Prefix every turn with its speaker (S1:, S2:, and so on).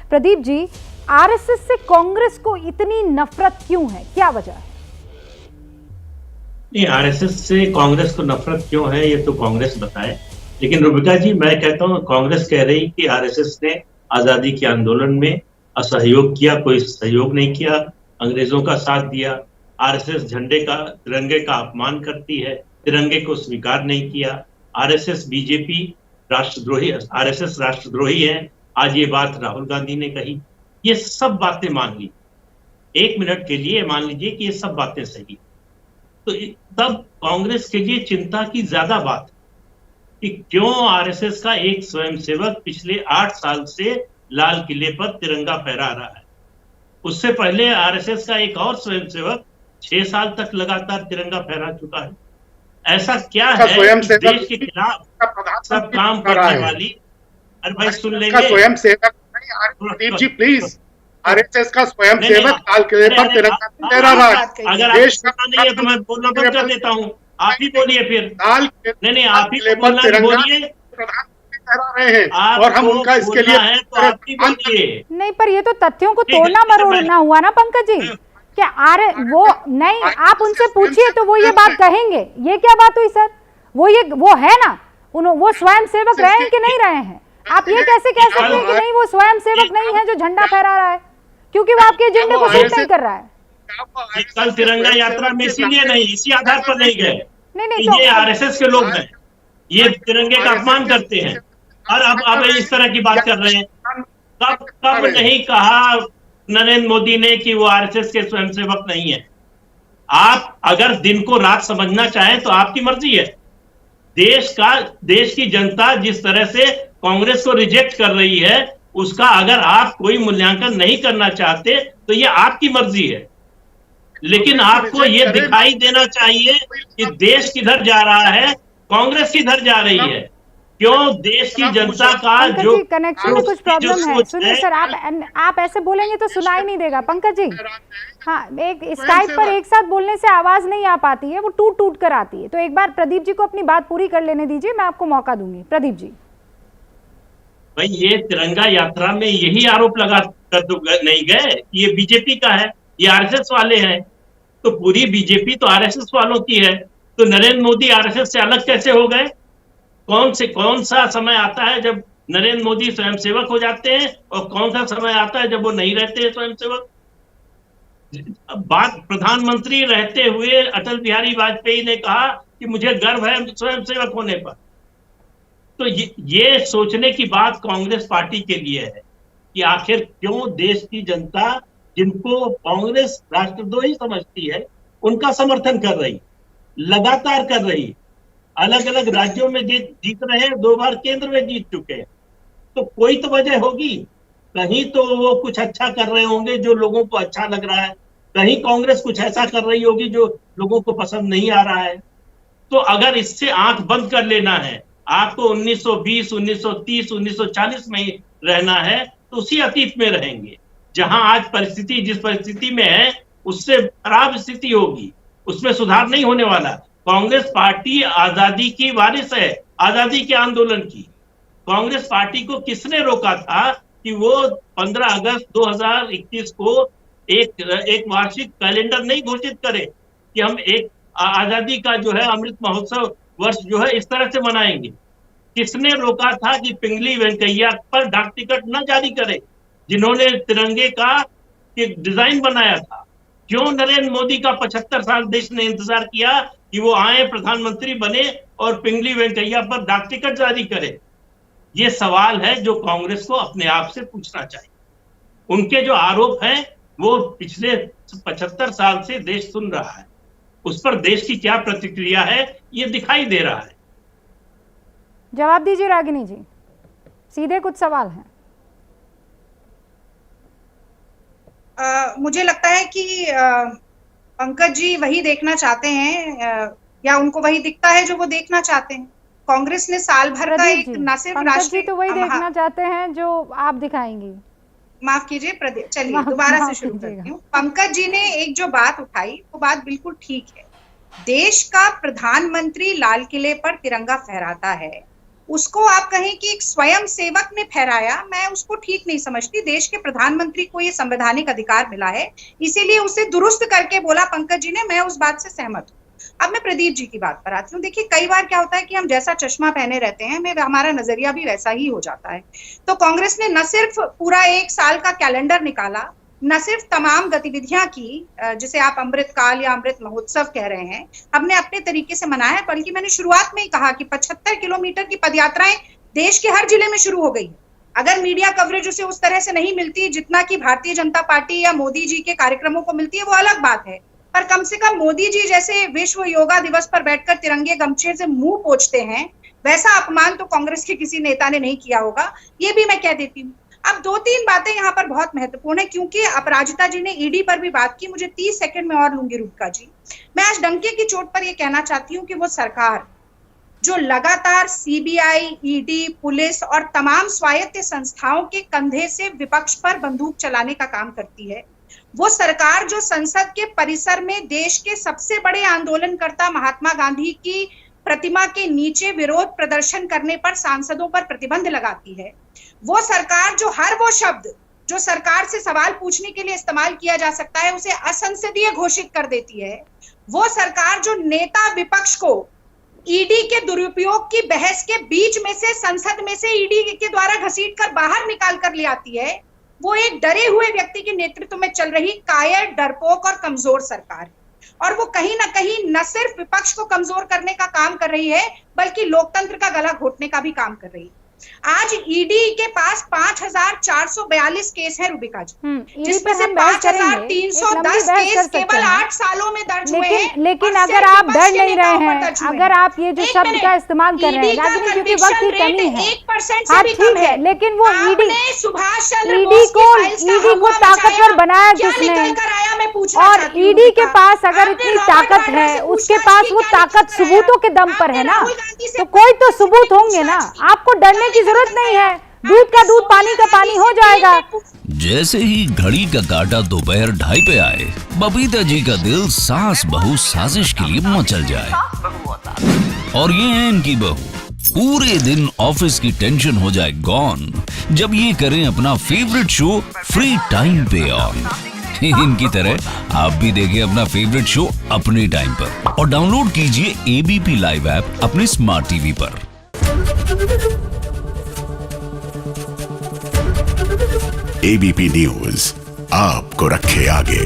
S1: Pradeep ji, RSS से कांग्रेस को इतनी नफरत क्यों है, क्या वजह है?
S2: नहीं, आरएसएस से कांग्रेस को नफरत क्यों है ये तो कांग्रेस बताए। लेकिन रुबिका जी, मैं कहता हूँ कांग्रेस कह रही कि आरएसएस ने आजादी के आंदोलन में असहयोग किया, कोई सहयोग नहीं किया, अंग्रेजों का साथ दिया। आरएसएस तिरंगे का अपमान करती है, तिरंगे को स्वीकार नहीं किया। आरएसएस बीजेपी राष्ट्रद्रोही, आरएसएस राष्ट्रद्रोही है। आज ये बात राहुल गांधी ने कही। ये सब बातें मान ली, 1 मिनट के लिए मान लीजिए कि ये सब बातें सही, तो तब कांग्रेस के लिए चिंता की ज्यादा बात कि क्यों आरएसएस का एक स्वयंसेवक पिछले 8 साल से लाल किले पर तिरंगा फहरा रहा है। उससे पहले आरएसएस का एक और स्वयंसेवक 6 साल तक लगातार तिरंगा फहरा चुका है। ऐसा क्या है कि देश के खिलाफ सब काम करने वाली, अरे भाई सुन लेंगे
S3: स्वयंसेवक प्रदीप जी प्लीज, आरएसएस का स्वयंसेवक लाल किले पर तिरंगा फहरा रहा है।
S2: अगर आपको नहीं है तो मैं बोलना बंद कर देता हूँ, आप ही बोलिए फिर। नहीं, आप ही बोलना बोलिए,
S3: प्रधानमंत्री फहरा रहे हैं और हम उनका इसके लिए
S2: है तो आप ही बोलिए।
S1: नहीं, पर ये तो तथ्यों को तोड़ना मरोड़ना हुआ ना पंकज जी। क्या वो नहीं, आप उनसे पूछिए तो वो ये बात कहेंगे। ये क्या बात हुई सर? वो है ना, वो स्वयंसेवक रहे हैं कि नहीं रहे हैं? आप ये कैसे कह सकते हैं कि नहीं वो स्वयंसेवक नहीं है जो झंडा फहरा रहा है, क्योंकि वो आपके एजेंडे को सूट नहीं कर रहा है।
S2: कल तिरंगा यात्रा में इसीलिए नहीं, इसी आधार पर नहीं गए।
S1: नहीं,
S2: ये आरएसएस के लोग हैं, ये तिरंगे का अपमान करते हैं और अब इस तरह की बात कर रहे हैं। कब नहीं कहा नरेंद्र मोदी ने कि वो आरएसएस के स्वयंसेवक नहीं है? आप अगर दिन को रात समझना चाहें तो आपकी मर्जी है। देश की जनता जिस तरह से कांग्रेस को रिजेक्ट कर रही है, उसका अगर आप कोई मूल्यांकन नहीं करना चाहते तो ये आपकी मर्जी है। लेकिन आपको ये दिखाई देना चाहिए कि देश किधर जा रहा है, कांग्रेस किधर जा रही है। क्यों देश की जनता का जो
S1: कनेक्शन में कुछ प्रॉब्लम है। सुनिए सर, आप ऐसे बोलेंगे तो सुनाई नहीं देगा पंकज जी। हाँ, एक स्काइप पर एक साथ बोलने से आवाज नहीं आ पाती है, वो टूट टूट कर आती है। तो एक बार प्रदीप जी को अपनी बात पूरी कर लेने दीजिए, मैं आपको मौका दूंगी। प्रदीप जी,
S2: भाई ये तिरंगा यात्रा में यही आरोप लगा कर तो नहीं गए कि ये बीजेपी का है, ये आरएसएस वाले हैं। तो पूरी बीजेपी तो आरएसएस वालों की है, तो नरेंद्र मोदी आरएसएस से अलग कैसे हो गए? कौन सा समय आता है जब नरेंद्र मोदी स्वयंसेवक हो जाते हैं और कौन सा समय आता है जब वो नहीं रहते हैं स्वयंसेवक? बात प्रधानमंत्री रहते हुए अटल बिहारी वाजपेयी ने कहा कि मुझे गर्व है स्वयंसेवक होने पर। तो ये सोचने की बात कांग्रेस पार्टी के लिए है कि आखिर क्यों देश की जनता, जिनको कांग्रेस राष्ट्रद्रोही समझती है, उनका समर्थन कर रही, लगातार कर रही। अलग अलग राज्यों में जीत रहे हैं, 2 बार केंद्र में जीत चुके हैं। तो कोई तो वजह होगी, कहीं तो वो कुछ अच्छा कर रहे होंगे जो लोगों को अच्छा लग रहा है, कहीं कांग्रेस कुछ ऐसा कर रही होगी जो लोगों को पसंद नहीं आ रहा है। तो अगर इससे आंख बंद कर लेना है, आपको 1920, 1930, 1940 में ही रहना है, तो उसी अतीत में रहेंगे। जहां आज परिस्थिति जिस परिस्थिति में है उससे खराब स्थिति होगी, उसमें सुधार नहीं होने वाला। कांग्रेस पार्टी आजादी की वारिस है, आजादी के आंदोलन की। कांग्रेस पार्टी को किसने रोका था कि वो 15 अगस्त 2021 को एक वार्षिक कैलेंडर नहीं घोषित करे कि हम एक आजादी का जो है अमृत महोत्सव वर्ष जो है इस तरह से मनाएंगे? किसने रोका था कि पिंगली वेंकैया पर डाक टिकट न जारी करे, जिन्होंने तिरंगे का डिजाइन बनाया था? क्यों नरेंद्र मोदी का 75 साल देश ने इंतजार किया कि वो आए, प्रधानमंत्री बने और पिंगली वेंकैया पर डाक टिकट जारी करे? ये सवाल है जो कांग्रेस को अपने आप से पूछना चाहिए। उनके जो आरोप हैं वो पिछले 75 साल से देश सुन रहा है, उस पर देश की क्या प्रतिक्रिया है ये दिखाई दे रहा है।
S1: जवाब दीजिए रागिनी जी, सीधे कुछ सवाल हैं।
S4: मुझे लगता है कि पंकज जी वही देखना चाहते हैं, या उनको वही दिखता है जो वो देखना चाहते हैं। कांग्रेस ने साल भर का एक न सिर्फ राष्ट्रीय,
S1: तो वही देखना चाहते हैं जो आप दिखाएंगी।
S4: माफ कीजिए प्रदीप, चलिए दोबारा से शुरू करती हूँ। पंकज जी ने एक जो बात उठाई वो बात बिल्कुल ठीक है। देश का प्रधानमंत्री लाल किले पर तिरंगा फहराता है उसको आप कहें कि एक स्वयं सेवक ने फहराया, मैं उसको ठीक नहीं समझती। देश के प्रधानमंत्री को ये संवैधानिक अधिकार मिला है, इसीलिए उसे दुरुस्त करके बोला पंकज जी ने, मैं उस बात से सहमत हूँ। अब मैं प्रदीप जी की बात पर आती हूँ। देखिए, कई बार क्या होता है कि हम जैसा चश्मा पहने रहते हैं, हमारा नजरिया भी वैसा ही हो जाता है। तो कांग्रेस ने न सिर्फ पूरा 1 साल का कैलेंडर निकाला, न सिर्फ तमाम गतिविधियां की, जिसे आप अमृत काल या अमृत महोत्सव कह रहे हैं, हमने अपने तरीके से मनाया, बल्कि मैंने शुरुआत में ही कहा कि 75 किलोमीटर की पदयात्राएं देश के हर जिले में शुरू हो गई। अगर मीडिया कवरेज उसे उस तरह से नहीं मिलती जितना कि भारतीय जनता पार्टी या मोदी जी के कार्यक्रमों को मिलती है, वो अलग बात है, पर कम से कम मोदी जी जैसे विश्व योगा दिवस पर बैठकर तिरंगे गमछे से मुंह पोंछते हैं, वैसा अपमान तो कांग्रेस के किसी नेता ने नहीं किया होगा, ये भी मैं कह देती हूँ। अब 2-3 बातें यहाँ पर बहुत महत्वपूर्ण है, क्योंकि अपराजिता जी ने ईडी पर भी बात की। मुझे 30 सेकंड में और लूंगी रूपका जी। मैं आज डंके की चोट पर यह कहना चाहती हूँ कि वो सरकार जो लगातार सीबीआई, ईडी, पुलिस और तमाम स्वायत्त संस्थाओं के कंधे से विपक्ष पर बंदूक चलाने का काम करती है, वो सरकार जो संसद के परिसर में देश के सबसे बड़े आंदोलनकर्ता महात्मा गांधी की प्रतिमा के नीचे विरोध प्रदर्शन करने पर सांसदों पर प्रतिबंध लगाती है, वो सरकार जो हर वो शब्द जो सरकार से सवाल पूछने के लिए इस्तेमाल किया जा सकता है उसे असंसदीय घोषित कर देती है, वो सरकार जो नेता विपक्ष को ईडी के दुरुपयोग की बहस के बीच में से, संसद में से ईडी के द्वारा घसीटकर बाहर निकाल कर ले आती है, वो एक डरे हुए व्यक्ति के नेतृत्व में चल रही कायर, डरपोक और कमजोर सरकार है। और वो कहीं ना कहीं न सिर्फ विपक्ष को कमजोर करने का काम कर रही है, बल्कि लोकतंत्र का गला घोटने का भी काम कर रही है। आज ईडी के पास 5442 केस है रूबिका जी, जिसमें से 5310 केस केवल 8 सालों में दर्ज हुए हैं।
S1: लेकिन अगर आप डर नहीं रहे हैं, अगर आप ये जो शब्द का इस्तेमाल कर रहे हैं, रागिनी, क्योंकि वक्त की कमी है,
S4: 1% से भी कम है,
S1: लेकिन वो ईडी
S4: सुभाष चंद्र
S1: ईडी को ताकतवर बनाया किसने? और ईडी के पास अगर इतनी ताकत है, उसके पास वो ताकत सबूतों के दम पर है ना, तो कोई तो सबूत होंगे ना, आपको डरने की जरूरत नहीं है। दूध का दूध, पानी का पानी हो जाएगा।
S5: जैसे ही घड़ी का काटा दोपहर 2:30 पे आए, बबीता जी का दिल सास बहू साजिश के लिए मचल जाए। और ये है इनकी बहू, पूरे दिन ऑफिस की टेंशन हो जाए गॉन जब ये करें अपना फेवरेट शो फ्री टाइम पे ऑन। इनकी तरह आप भी देखें अपना फेवरेट शो अपने टाइम पर और डाउनलोड कीजिए एबीपी लाइव ऐप अपने स्मार्ट टीवी पर।
S6: एबीपी न्यूज आपको रखे आगे।